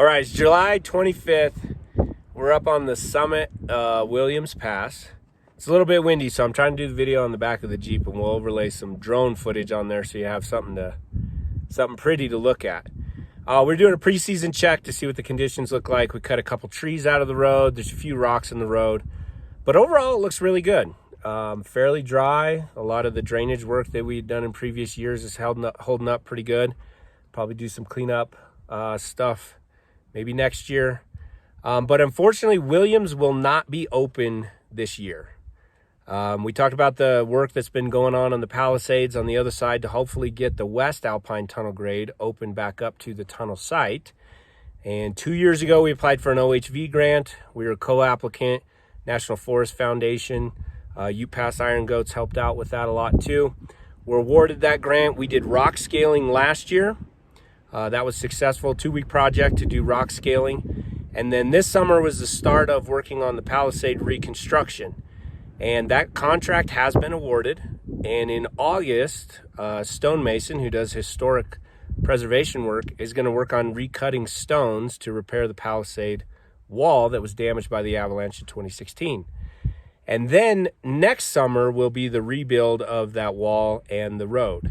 All right, it's July 25th. We're up on the summit, Williams Pass. It's a little bit windy, so I'm trying to do the video on the back of the Jeep, and we'll overlay some drone footage on there so you have something pretty to look at. We're doing a preseason check to see what the conditions look like. We cut a couple trees out of the road. There's a few rocks in the road, but overall it looks really good. Fairly dry. A lot of the drainage work that we've done in previous years is holding up pretty good. Probably do some cleanup stuff maybe next year. But unfortunately, Williams will not be open this year. We talked about the work that's been going on the Palisades on the other side to hopefully get the West Alpine Tunnel grade open back up to the tunnel site. And 2 years ago, we applied for an OHV grant. We were a co-applicant. National Forest Foundation, Upate Iron Goats helped out with that a lot too. We're awarded that grant. We did rock scaling last year. That was successful, 2-week project to do rock scaling. And then this summer was the start of working on the Palisade reconstruction. And that contract has been awarded. And in August, stonemason, who does historic preservation work, is going to work on recutting stones to repair the Palisade Wall that was damaged by the avalanche in 2016. And then next summer will be the rebuild of that wall and the road.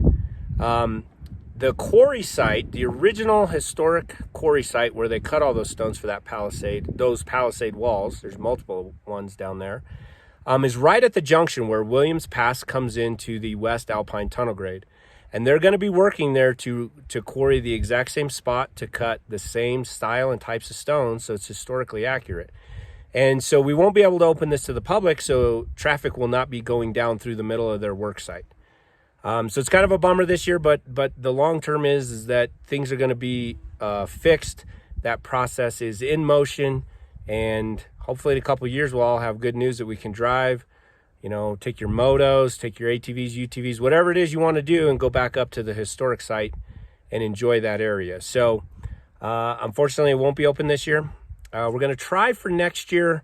The quarry site, the original historic quarry site where they cut all those stones for that Palisade, those Palisade walls, there's multiple ones down there, is right at the junction where Williams Pass comes into the West Alpine Tunnel grade. And they're going to be working there to quarry the exact same spot to cut the same style and types of stones, so it's historically accurate. And so we won't be able to open this to the public, so traffic will not be going down through the middle of their work site. So it's kind of a bummer this year, but the long term is that things are going to be fixed. That process is in motion, and hopefully in a couple of years we'll all have good news that we can drive. You know, take your motos, take your ATVs, UTVs, whatever it is you want to do, and go back up to the historic site and enjoy that area. So unfortunately, it won't be open this year. We're going to try for next year.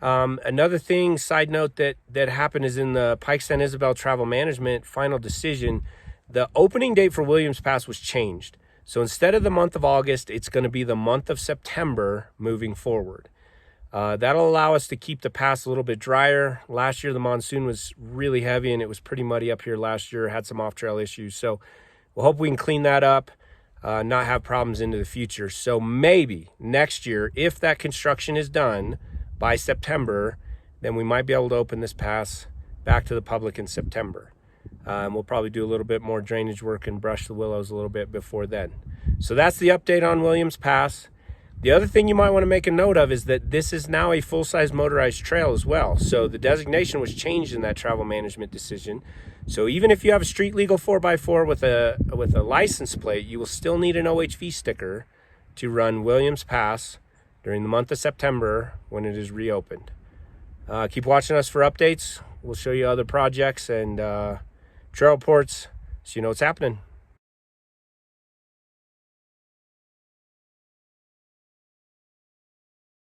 Another thing, side note, that happened is in the Pike San Isabel Travel Management final decision, the opening date for Williams Pass was changed. So instead of the month of August, it's going to be the month of September moving forward. That'll allow us to keep the pass a little bit drier. Last year, the monsoon was really heavy and it was pretty muddy up here last year, had some off-trail issues. So we'll hope we can clean that up, not have problems into the future. So maybe next year, if that construction is done by September, then we might be able to open this pass back to the public in September. We'll probably do a little bit more drainage work and brush the willows a little bit before then. So that's the update on Williams Pass. The other thing you might want to make a note of is that this is now a full-size motorized trail as well. So the designation was changed in that travel management decision. So even if you have a street legal 4x4 with a license plate, you will still need an OHV sticker to run Williams Pass during the month of September when it is reopened. Keep watching us for updates. We'll show you other projects and trail reports so you know what's happening.